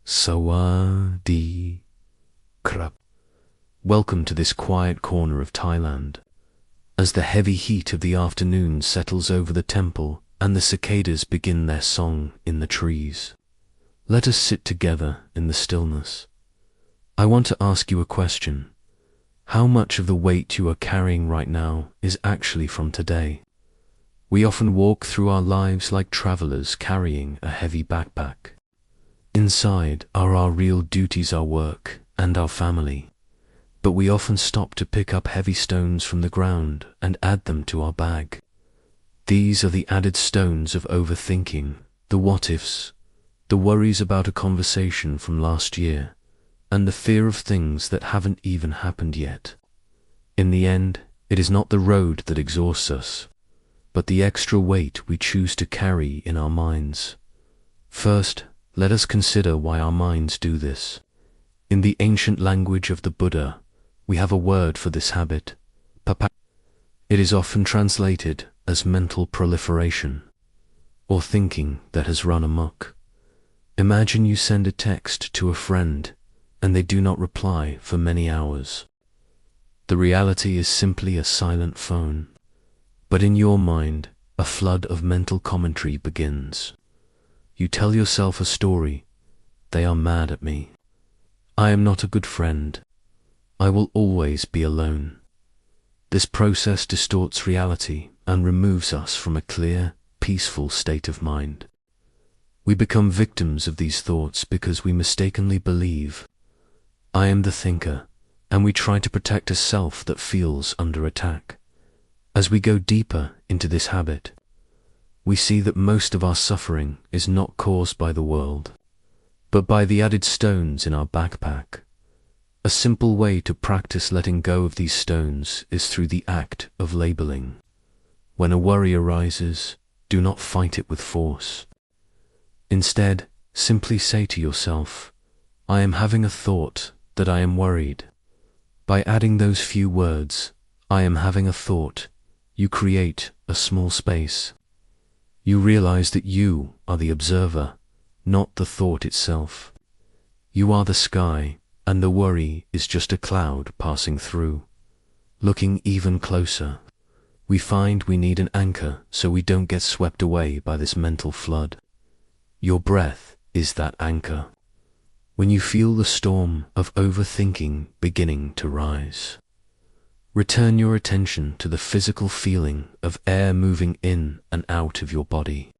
Sawadee krap. Welcome to this quiet corner of Thailand. As the heavy heat of the afternoon settles over the temple and the cicadas begin their song in the trees, let us sit together in the stillness. I want to ask you a question. How much of the weight you are carrying right now is actually from today? We often walk through our lives like travelers carrying a heavy backpack. Inside are our real duties, our work, and our family. But we often stop to pick up heavy stones from the ground and add them to our bag. These are the added stones of overthinking, the what-ifs, the worries about a conversation from last year, and the fear of things that haven't even happened yet. In the end, it is not the road that exhausts us, but the extra weight we choose to carry in our minds. First, let us consider why our minds do this. In the ancient language of the Buddha, we have a word for this habit, Papanka. It is often translated as mental proliferation, or thinking that has run amok. Imagine you send a text to a friend and they do not reply for many hours. The reality is simply a silent phone, but in your mind, a flood of mental commentary begins. You tell yourself a story. They are mad at me. I am not a good friend. I will always be alone. This process distorts reality and removes us from a clear, peaceful state of mind. We become victims of these thoughts because we mistakenly believe, I am the thinker, and we try to protect a self that feels under attack. As we go deeper into this habit, we see that most of our suffering is not caused by the world, but by the added stones in our backpack. A simple way to practice letting go of these stones is through the act of labeling. When a worry arises, do not fight it with force. Instead, simply say to yourself, I am having a thought that I am worried. By adding those few words, I am having a thought, you create a small space. You realize that you are the observer, not the thought itself. You are the sky, and the worry is just a cloud passing through. Looking even closer, we find we need an anchor so we don't get swept away by this mental flood. Your breath is that anchor. When you feel the storm of overthinking beginning to rise, return your attention to the physical feeling of air moving in and out of your body.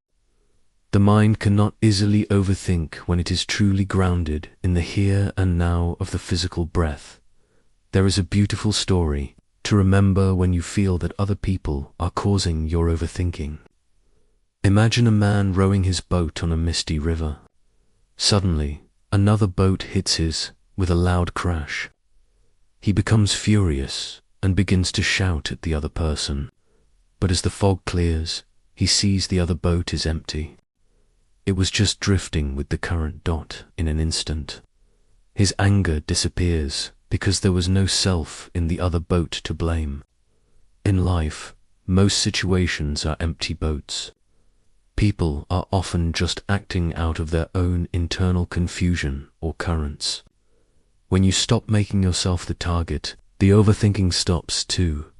The mind cannot easily overthink when it is truly grounded in the here and now of the physical breath. There is a beautiful story to remember when you feel that other people are causing your overthinking. Imagine a man rowing his boat on a misty river. Suddenly, another boat hits his with a loud crash. He becomes furious and begins to shout at the other person. But as the fog clears, he sees the other boat is empty. It was just drifting with the current in an instant. His anger disappears because there was no self in the other boat to blame. In life, most situations are empty boats. People are often just acting out of their own internal confusion or currents. When you stop making yourself the target, the overthinking stops too.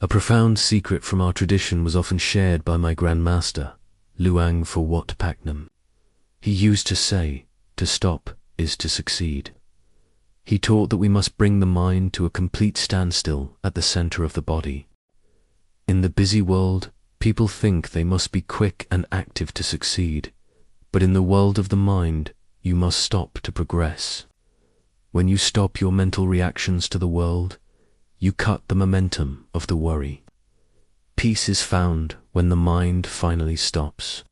A profound secret from our tradition was often shared by my grandmaster, Luang for Wat Paknam. He used to say, to stop is to succeed. He taught that we must bring the mind to a complete standstill at the center of the body. In the busy world, people think they must be quick and active to succeed, but in the world of the mind, you must stop to progress. When you stop your mental reactions to the world, you cut the momentum of the worry. Peace is found when the mind finally stops.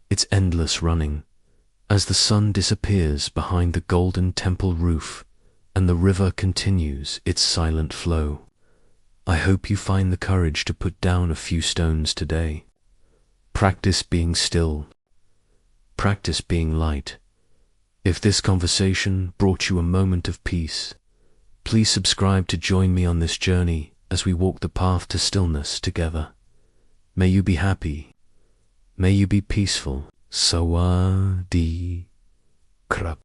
It's endless running, as the sun disappears behind the golden temple roof and the river continues its silent flow. I hope you find the courage to put down a few stones today. Practice being still. Practice being light. If this conversation brought you a moment of peace, please subscribe to join me on this journey as we walk the path to stillness together. May you be happy. May you be peaceful. Sawadee krap.